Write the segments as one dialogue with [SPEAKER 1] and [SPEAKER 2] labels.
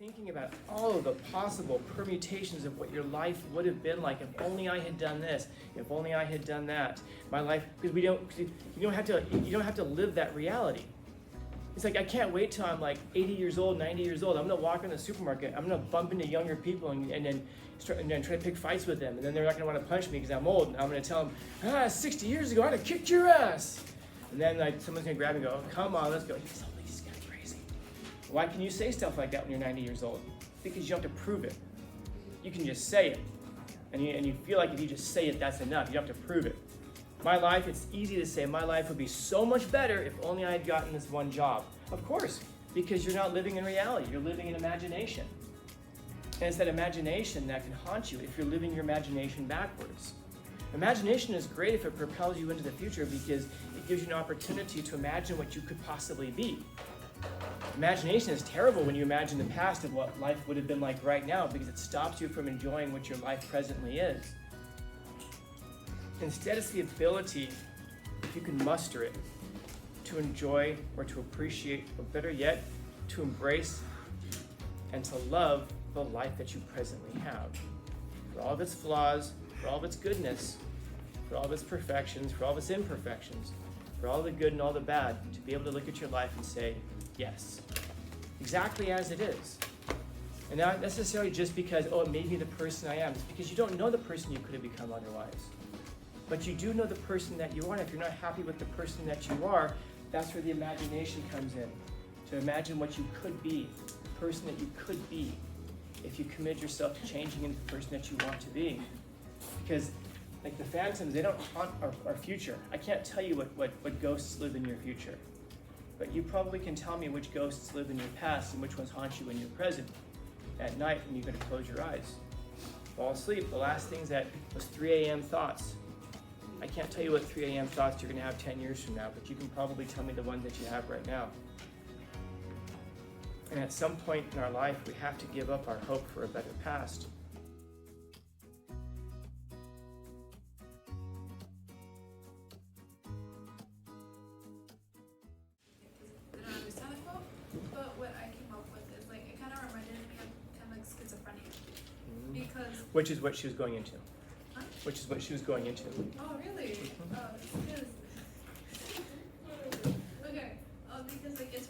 [SPEAKER 1] thinking about all of the possible permutations of what your life would have been like if only I had done this, if only I had done that. My life, because you don't have to live that reality. It's like I can't wait till I'm like 80 years old, 90 years old. I'm gonna walk in the supermarket. I'm gonna bump into younger people and then try to pick fights with them, and then they're not gonna want to punch me because I'm old. And I'm gonna tell them, 60 years ago I'd have kicked your ass. And then like someone's gonna grab me and go, oh, come on, let's go. He's kind of crazy. Why can you say stuff like that when you're 90 years old? Because you don't have to prove it. You can just say it. And you feel like if you just say it, that's enough. You don't have to prove it. My life, it's easy to say, my life would be so much better if only I had gotten this one job. Of course, because you're not living in reality. You're living in imagination. And it's that imagination that can haunt you if you're living your imagination backwards. Imagination is great if it propels you into the future because it gives you an opportunity to imagine what you could possibly be. Imagination is terrible when you imagine the past of what life would have been like right now because it stops you from enjoying what your life presently is. Instead, it's the ability, if you can muster it, to enjoy or to appreciate, or better yet, to embrace and to love the life that you presently have. For all of its flaws, for all of its goodness, for all of its perfections, for all of its imperfections, for all the good and all the bad, to be able to look at your life and say, yes, exactly as it is. And not necessarily just because, oh, it made me the person I am. It's because you don't know the person you could have become otherwise. But you do know the person that you are, and if you're not happy with the person that you are, that's where the imagination comes in. To imagine what you could be, the person that you could be, if you commit yourself to changing into the person that you want to be. Because like the phantoms, they don't haunt our future. I can't tell you what ghosts live in your future. But you probably can tell me which ghosts live in your past and which ones haunt you in your present. At night when you're going to close your eyes. Fall asleep, the last things that was 3 a.m. thoughts. I can't tell you what 3 a.m. thoughts you're going to have 10 years from now, but you can probably tell me the ones that you have right now. And at some point in our life, we have to give up our hope for a better past.
[SPEAKER 2] I don't understand the quote, but what I came up with is like it kind of reminded me of kind of like schizophrenia, because
[SPEAKER 1] Which is what she was going into.
[SPEAKER 2] Huh?
[SPEAKER 1] Which is what she was going into.
[SPEAKER 2] oh really? It's because okay, because like it's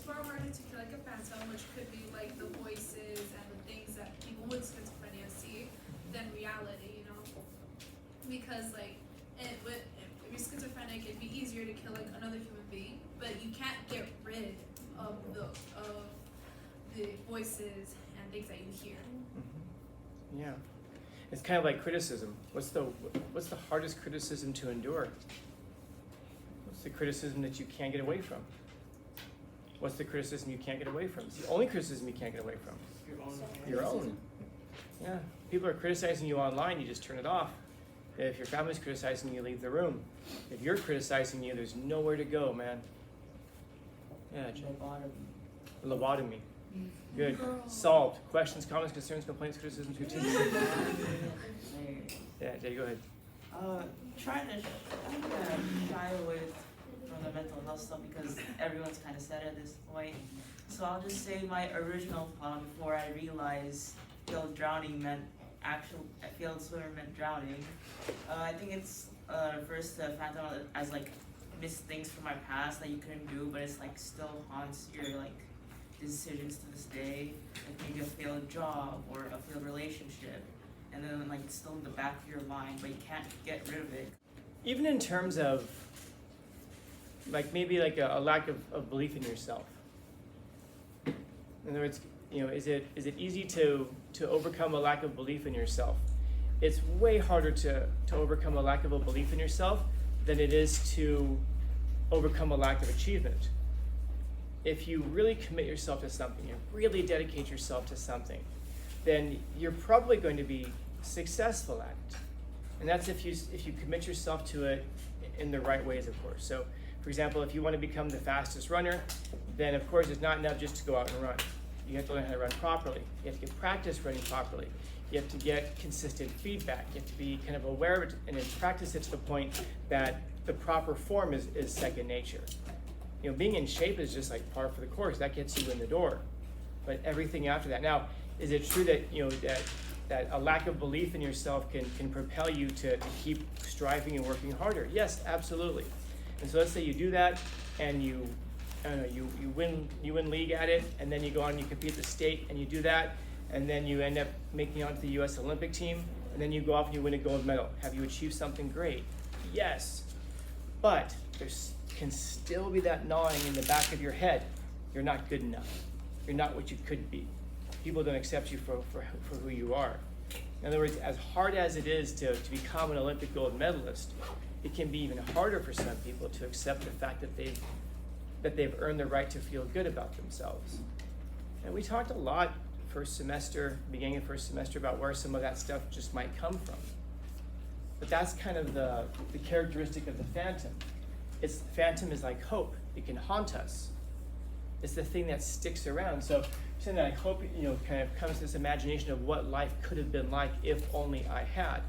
[SPEAKER 2] far harder to kill like a phantom, which could be like the voices and the things that people with schizophrenia see, than reality, you know? Because like if you're schizophrenic, it'd be easier to kill like another human being, but you can't get rid of the voices and things that you hear.
[SPEAKER 1] Mm-hmm. Yeah. It's kind of like criticism. What's the hardest criticism to endure? What's the criticism that you can't get away from? What's the criticism you can't get away from? It's the only criticism you can't get away from. Your own. Yeah. People are criticizing you online, you just turn it off. If your family's criticizing you, leave the room. If you're criticizing you, there's nowhere to go, man. Yeah, lobotomy. Good. Solved. Questions, comments, concerns, complaints, criticisms, critiques. Yeah, Jay, go ahead.
[SPEAKER 3] Trying to shy away from the mental health stuff because everyone's kind of said it this way. So I'll just say my original thought before I realized field swimmer meant drowning. I think it's refers to phantom as like missed things from my past that you couldn't do, but it's like still haunts your like decisions to this day, like maybe a failed job or a failed relationship, and then like it's still in the back of your mind, but you can't get rid of it.
[SPEAKER 1] Even in terms of like maybe like a lack of belief in yourself. In other words, is it easy to overcome a lack of belief in yourself? It's way harder to overcome a lack of a belief in yourself than it is to overcome a lack of achievement. If you really commit yourself to something, you really dedicate yourself to something, then you're probably going to be successful at it. And that's if you commit yourself to it in the right ways, of course. So, for example, if you want to become the fastest runner, then of course it's not enough just to go out and run. You have to learn how to run properly. You have to get practice running properly. You have to get consistent feedback. You have to be kind of aware of it and then practice it to the point that the proper form is second nature. Being in shape is just like par for the course. That gets you in the door. but everything after that. Now, is it true that that a lack of belief in yourself can propel you to keep striving and working harder? Yes, absolutely. And so let's say you do that, and you win league at it, and then you go on and you compete at the state, and you do that, and then you end up making it onto the U.S. Olympic team, and then you go off and you win a gold medal. Have you achieved something great? Yes. But there can still be that gnawing in the back of your head. You're not good enough. You're not what you could be. People don't accept you for who you are. In other words, as hard as it is to become an Olympic gold medalist, it can be even harder for some people to accept the fact that they've earned the right to feel good about themselves. And we talked a lot beginning of first semester, about where some of that stuff just might come from. But that's kind of the characteristic of the phantom. Phantom is like hope. It can haunt us. It's the thing that sticks around. So saying that, I hope kind of comes to this imagination of what life could have been like if only I had.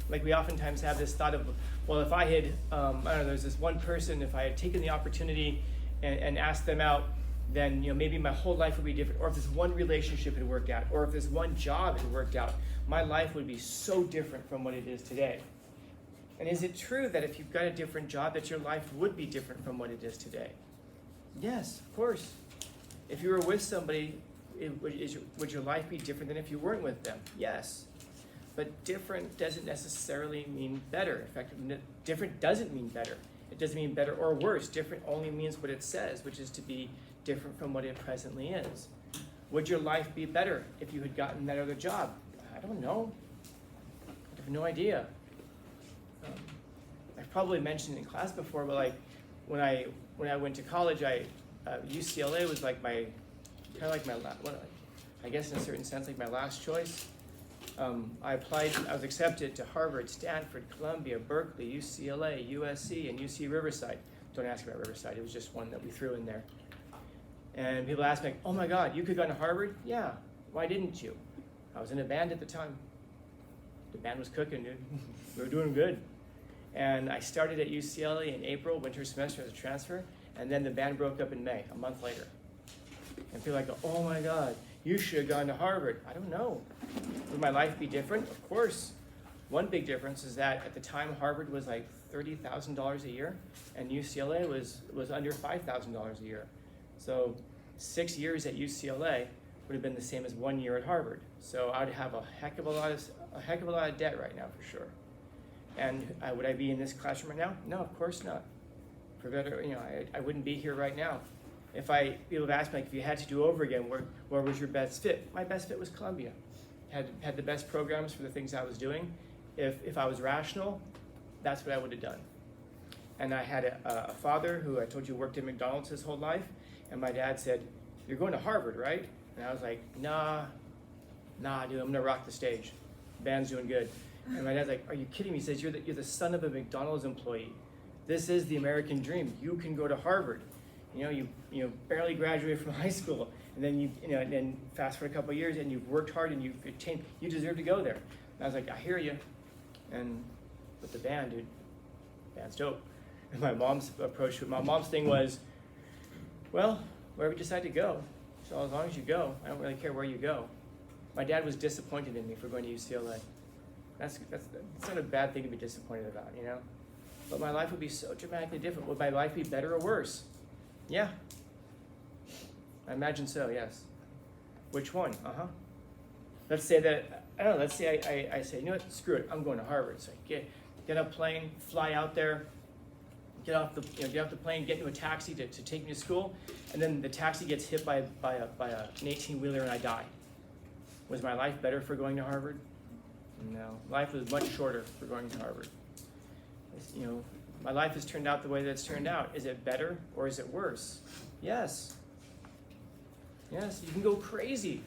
[SPEAKER 1] Like we oftentimes have this thought of, well, if I had, I don't know, there's this one person, if I had taken the opportunity and asked them out, then maybe my whole life would be different. Or if this one relationship had worked out, or if this one job had worked out, my life would be so different from what it is today. And is it true that if you've got a different job, that your life would be different from what it is today? Yes, of course. If you were with somebody, would your life be different than if you weren't with them? Yes. But different doesn't necessarily mean better. In fact, different doesn't mean better. It doesn't mean better or worse. Different only means what it says, which is to be different from what it presently is. Would your life be better if you had gotten that other job? I don't know. I have no idea. I've probably mentioned it in class before, but like when I went to college, UCLA was like I guess in a certain sense, like my last choice. I applied, I was accepted to Harvard, Stanford, Columbia, Berkeley, UCLA, USC, and UC Riverside. Don't ask about Riverside, it was just one that we threw in there. And people ask me, oh my God, you could go to Harvard? Yeah, why didn't you? I was in a band at the time. The band was cooking, dude. We were doing good. And I started at UCLA in April, winter semester as a transfer, and then the band broke up in May, a month later. And people go, oh my God, you should have gone to Harvard. I don't know. Would my life be different? Of course. One big difference is that at the time, Harvard was like $30,000 a year, and UCLA was under $5,000 a year. So 6 years at UCLA would have been the same as 1 year at Harvard. So I would have a heck of a lot of debt right now, for sure. And would I be in this classroom right now? No, of course not. For better, I wouldn't be here right now. People have asked me, like, if you had to do over again, where was your best fit? My best fit was Columbia. Had the best programs for the things I was doing. If I was rational, that's what I would have done. And I had a father who I told you worked at McDonald's his whole life, and my dad said, "You're going to Harvard, right?" And I was like, nah, dude, I'm gonna rock the stage. Band's doing good. And my dad's like, "Are you kidding me?" He says, "You're the son of a McDonald's employee. This is the American dream. You can go to Harvard. You barely graduated from high school, and then and then fast forward a couple of years, and you've worked hard, and you've attained. You deserve to go there." And I was like, "I hear you." And with the band, dude, band's dope. And my mom's approach to it, my mom's thing was, well, wherever you decide to go, so as long as you go, I don't really care where you go. My dad was disappointed in me for going to UCLA. That's not a bad thing to be disappointed about, But my life would be so dramatically different. Would my life be better or worse? Yeah. I imagine so, yes. Which one? Let's say that, I don't know, let's say I say, you know what, screw it, I'm going to Harvard. So I get on a plane, fly out there, get off the plane, get into a taxi to take me to school, and then the taxi gets hit by an 18-wheeler and I die. Was my life better for going to Harvard? No, life was much shorter for going to Harvard. My life has turned out the way that it's turned out. Is it better or is it worse? Yes. Yes, you can go crazy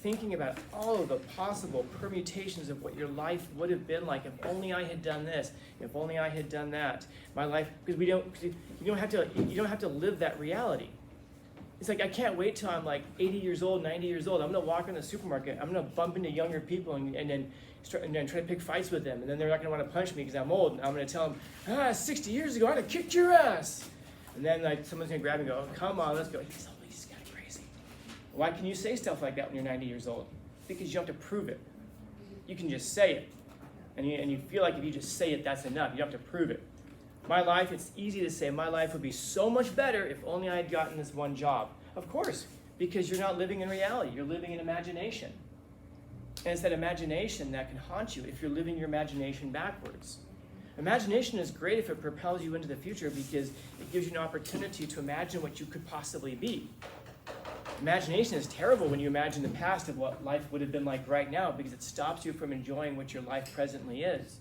[SPEAKER 1] thinking about all of the possible permutations of what your life would have been like if only I had done this, if only I had done that. My life, because you don't have to live that reality. It's like, I can't wait till I'm like 80 years old, 90 years old. I'm gonna walk in the supermarket, I'm gonna bump into younger people and then try to pick fights with them, and then they're not gonna wanna punch me because I'm old, and I'm gonna tell them, 60 years ago I'd have kicked your ass. And then like someone's gonna grab me and go, oh, come on, let's go. He's kind of crazy. Why can you say stuff like that when you're 90 years old? Because you don't have to prove it. You can just say it. And you feel like if you just say it, that's enough. You don't have to prove it. My life, it's easy to say, my life would be so much better if only I had gotten this one job. Of course, because you're not living in reality. You're living in imagination. And it's that imagination that can haunt you if you're living your imagination backwards. Imagination is great if it propels you into the future because it gives you an opportunity to imagine what you could possibly be. Imagination is terrible when you imagine the past of what life would have been like right now because it stops you from enjoying what your life presently is.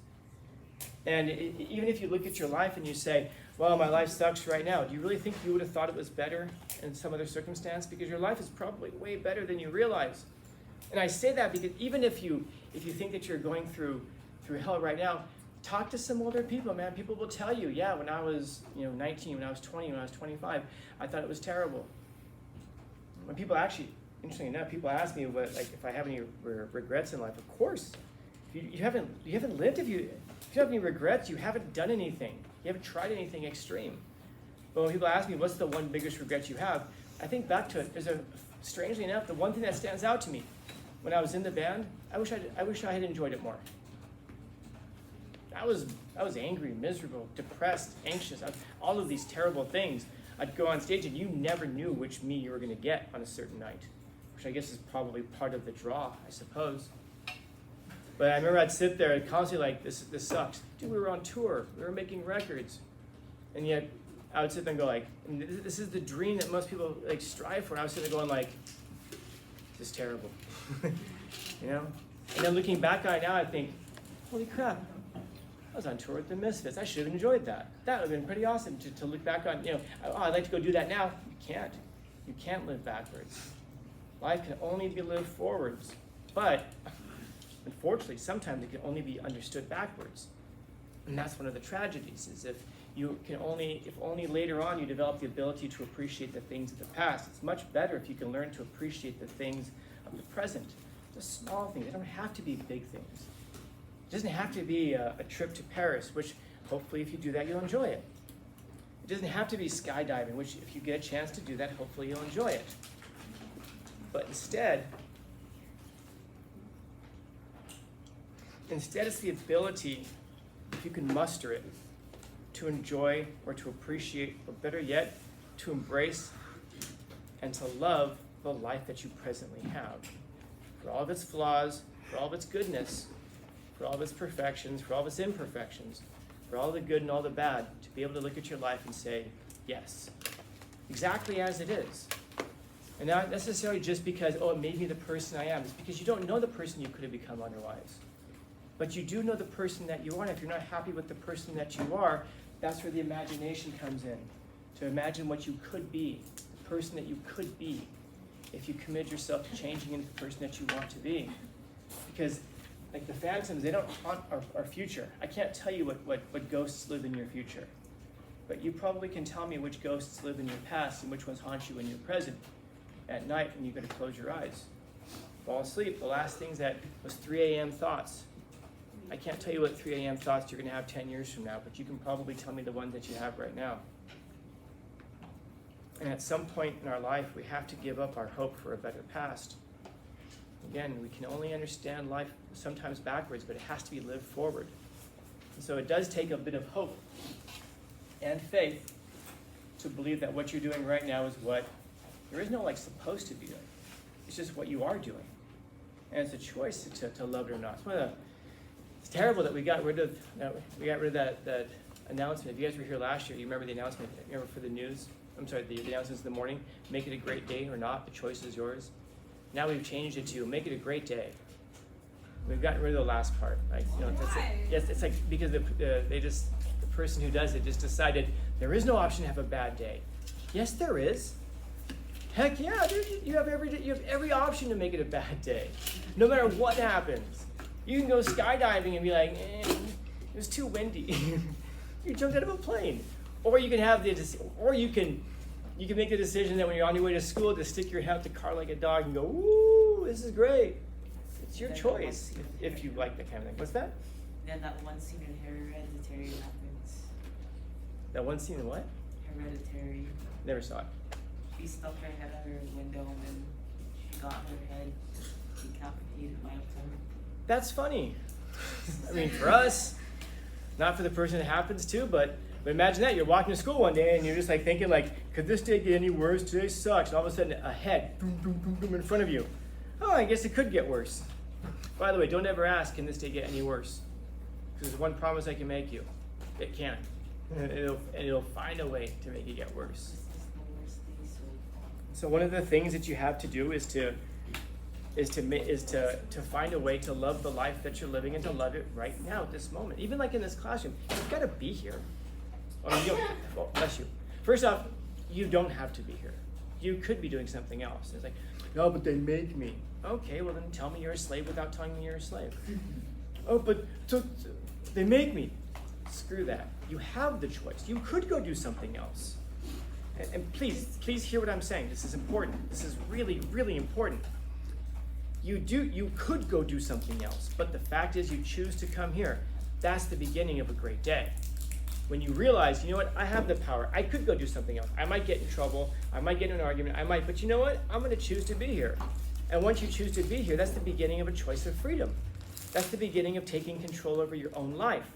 [SPEAKER 1] And even if you look at your life and you say, well, my life sucks right now, do you really think you would have thought it was better in some other circumstance? Because your life is probably way better than you realize. And I say that because even if you think that you're going through hell right now, talk to some older people, man. People will tell you, yeah, when I was 19, when I was 20, when I was 25, I thought it was terrible. When people actually, interestingly enough, people ask me if I have any regrets in life. Of course, you haven't lived. If you have any regrets, you haven't done anything. You haven't tried anything extreme. But when people ask me, what's the one biggest regret you have? I think back to it. Strangely enough, the one thing that stands out to me, when I was in the band, I wish I had enjoyed it more. I was angry, miserable, depressed, anxious, all of these terrible things. I'd go on stage and you never knew which me you were going to get on a certain night, which I guess is probably part of the draw, I suppose. But I remember I'd sit there and constantly like, this sucks. Dude, we were on tour, we were making records. And yet I would sit there and go like, this is the dream that most people like strive for. And I was sitting there going like, this is terrible, And then looking back on it now, I think, holy crap. I was on tour with the Misfits. I should have enjoyed that. That would have been pretty awesome to look back on. I'd like to go do that now. You can't. You can't live backwards. Life can only be lived forwards. But unfortunately, sometimes it can only be understood backwards. And that's one of the tragedies, is if only later on you develop the ability to appreciate the things of the past. It's much better if you can learn to appreciate the things of the present. The small things. They don't have to be big things. It doesn't have to be a trip to Paris, which hopefully if you do that, you'll enjoy it. It doesn't have to be skydiving, which if you get a chance to do that, hopefully you'll enjoy it. But instead it's the ability, if you can muster it, to enjoy or to appreciate, or better yet, to embrace and to love the life that you presently have. For all of its flaws, for all of its goodness, for all of its perfections, for all of its imperfections, for all the good and all the bad, to be able to look at your life and say, yes, exactly as it is. And not necessarily just because, it made me the person I am. It's because you don't know the person you could have become otherwise. But you do know the person that you are, and if you're not happy with the person that you are, that's where the imagination comes in. To imagine what you could be, the person that you could be, if you commit yourself to changing into the person that you want to be. Because like the phantoms, they don't haunt our future. I can't tell you what ghosts live in your future. But you probably can tell me which ghosts live in your past and which ones haunt you in your present. At night when you're going to close your eyes. Fall asleep, the last things that was 3 a.m. thoughts. I can't tell you what 3 a.m. thoughts you're going to have 10 years from now, but you can probably tell me the ones that you have right now. And at some point in our life, we have to give up our hope for a better past. Again, we can only understand life sometimes backwards, but it has to be lived forward. And so it does take a bit of hope and faith to believe that what you're doing right now is what there is no supposed to be doing. It's just what you are doing. And it's a choice to love it or not. It's terrible that we got rid of that announcement. If you guys were here last year, you remember the announcement, for the news? I'm sorry, the announcements in the morning. Make it a great day or not, the choice is yours. Now we've changed it to make it a great day. We've gotten rid of the last part. Yes, it's like because the person who does it just decided there is no option to have a bad day. Yes, there is. Heck yeah, you have every option to make it a bad day, no matter what happens. You can go skydiving and be like, it was too windy. You jumped out of a plane, or you can you can make the decision that when you're on your way to school to stick your head out the car like a dog and go, "Ooh, this is great." It's your choice if you like that kind of thing. What's that?
[SPEAKER 3] Then that one scene in Hereditary happens.
[SPEAKER 1] That one scene in what?
[SPEAKER 3] Hereditary.
[SPEAKER 1] Never saw it.
[SPEAKER 3] She stuck her head out her window and then got her head decapitated by a plumber.
[SPEAKER 1] That's funny. I mean, for us, not for the person it happens to, but imagine that you're walking to school one day and you're just like thinking like, could this day get any worse? Today sucks. And all of a sudden, a head boom, boom, boom, boom in front of you. Oh, I guess it could get worse. By the way, don't ever ask, can this day get any worse? Because there's one promise I can make you. It can. And it'll find a way to make it get worse.
[SPEAKER 3] This is the worst day so far.
[SPEAKER 1] So one of the things that you have to do is to find a way to love the life that you're living and to love it right now at this moment. Even like in this classroom, you've got to be here. Oh, bless you. First off, you don't have to be here. You could be doing something else. It's like, no, but they make me. Okay, well then tell me you're a slave without telling me you're a slave. Oh, but so they make me. Screw that. You have the choice. You could go do something else. And please hear what I'm saying. This is important. This is really, really important. You could go do something else, but the fact is you choose to come here. That's the beginning of a great day. When you realize, you know what, I have the power. I could go do something else. I might get in trouble. I might get in an argument. But you know what? I'm going to choose to be here. And once you choose to be here, that's the beginning of a choice of freedom. That's the beginning of taking control over your own life.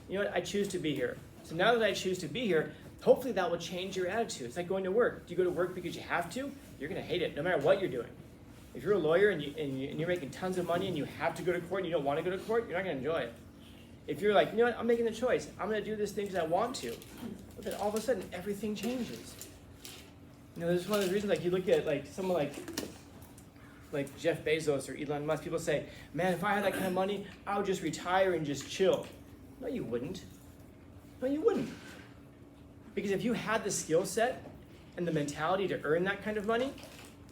[SPEAKER 1] You know what? I choose to be here. So now that I choose to be here, hopefully that will change your attitude. It's like going to work. Do you go to work because you have to? You're going to hate it no matter what you're doing. If you're a lawyer and you're making tons of money and you have to go to court and you don't want to go to court, you're not going to enjoy it. If you're like, you know what, I'm making the choice. I'm going to do this thing because I want to. But then all of a sudden, everything changes. You know, this is one of the reasons, like, you look at, like, someone like Jeff Bezos or Elon Musk, people say, man, if I had that kind of money, I would just retire and just chill. No, you wouldn't. No, you wouldn't. Because if you had the skill set and the mentality to earn that kind of money,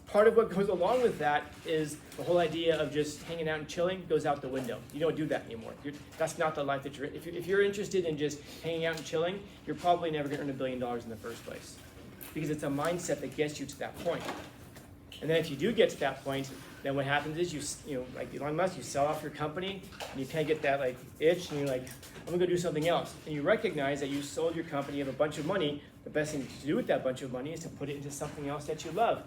[SPEAKER 1] part of what goes along with that is the whole idea of just hanging out and chilling goes out the window. You don't do that anymore. That's not the life that you're in. If you're interested in just hanging out and chilling, you're probably never going to earn $1 billion in the first place. Because it's a mindset that gets you to that point. And then if you do get to that point, then what happens is you know, like Elon Musk, you sell off your company and you kind of get that like itch and you're like, I'm gonna go do something else. And you recognize that you sold your company, you have a bunch of money. The best thing to do with that bunch of money is to put it into something else that you love.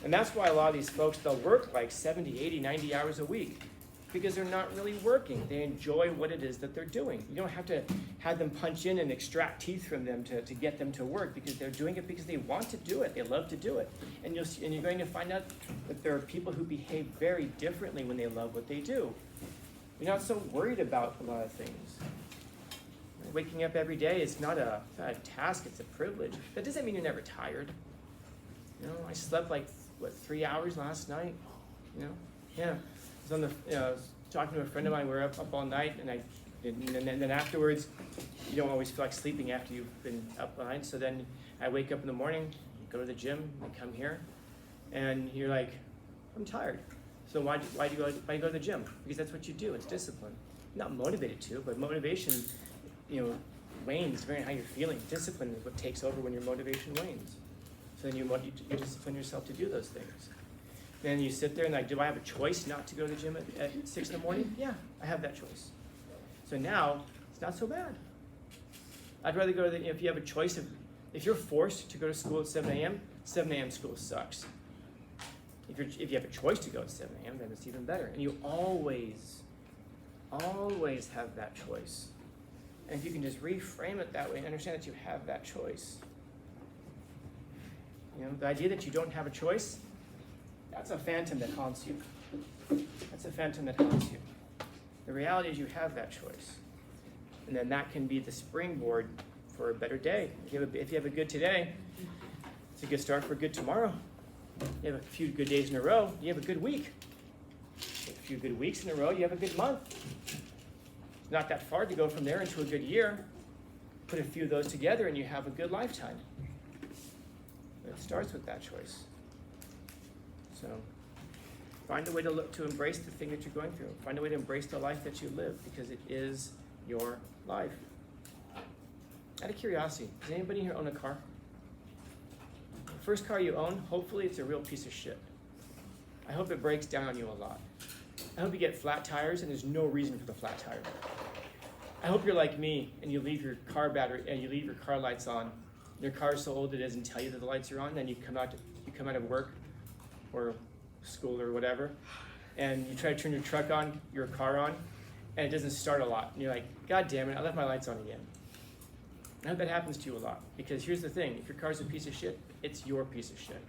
[SPEAKER 1] And that's why a lot of these folks, they'll work like 70, 80, 90 hours a week because they're not really working. They enjoy what it is that they're doing. You don't have to have them punch in and extract teeth from them to get them to work because they're doing it because they want to do it. They love to do it. And you're going to find out that there are people who behave very differently when they love what they do. You're not so worried about a lot of things. Waking up every day is not a task, it's a privilege. That doesn't mean you're never tired. You know, I slept like, 3 hours last night? You know? Yeah. I was talking to a friend of mine, we were up all night, and then afterwards, you don't always feel like sleeping after you've been up all night, so then I wake up in the morning, go to the gym, I come here, and you're like, I'm tired. So why do you go to the gym? Because that's what you do, it's discipline. Not motivated to, but motivation, you know, wanes depending on how you're feeling. Discipline is what takes over when your motivation wanes. So then you discipline yourself to do those things. Then you sit there and like, do I have a choice not to go to the gym at 6 in the morning? Yeah, I have that choice. So now, it's not so bad. I'd rather go to the, if you have a choice of, if you're forced to go to school at 7 a.m., 7 a.m. school sucks. If you have a choice to go at 7 a.m., then it's even better. And you always have that choice. And if you can just reframe it that way and understand that you have that choice. You know, the idea that you don't have a choice, that's a phantom that haunts you. That's a phantom that haunts you. The reality is you have that choice. And then that can be the springboard for a better day. If you have a good today, it's a good start for a good tomorrow. You have a few good days in a row, you have a good week. A few good weeks in a row, you have a good month. It's not that far to go from there into a good year. Put a few of those together and you have a good lifetime. It starts with that choice. So find a way to embrace the thing that you're going through. Find a way to embrace the life that you live because it is your life. Out of curiosity, does anybody here own a car? The first car you own, hopefully it's a real piece of shit. I hope it breaks down on you a lot. I hope you get flat tires and there's no reason for the flat tire. I hope you're like me and you leave your car battery and you leave your car lights on. Your car is so old it doesn't tell you that the lights are on, then you come out of work or school or whatever, and you try to turn your car on, and it doesn't start a lot. And you're like, God damn it, I left my lights on again. I hope that happens to you a lot, because here's the thing, if your car's a piece of shit, it's your piece of shit.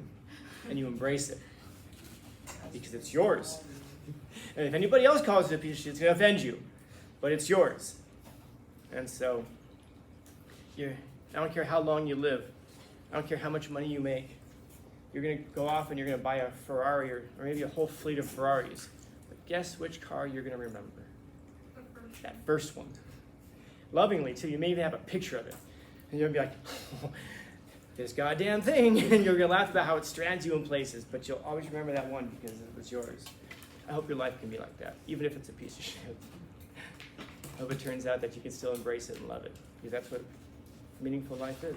[SPEAKER 1] And you embrace it, because it's yours. And if anybody else calls it a piece of shit, it's gonna offend you, but it's yours. And so, I don't care how long you live, I don't care how much money you make, you're gonna go off and you're gonna buy a Ferrari or maybe a whole fleet of Ferraris. But guess which car you're gonna remember? That first one. Lovingly too, you may even have a picture of it. And you'll be like, oh, this goddamn thing. And you're gonna laugh about how it strands you in places, but you'll always remember that one because it was yours. I hope your life can be like that, even if it's a piece of shit. I hope it turns out that you can still embrace it and love it, because that's what meaningful life is.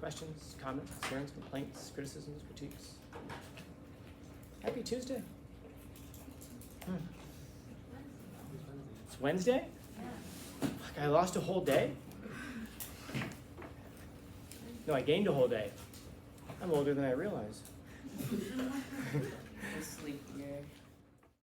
[SPEAKER 1] Questions, comments, concerns, complaints, criticisms, critiques? Happy Tuesday. It's Wednesday? Fuck, I lost a whole day? No, I gained a whole day. I'm older than I realized.
[SPEAKER 3] Sleep here.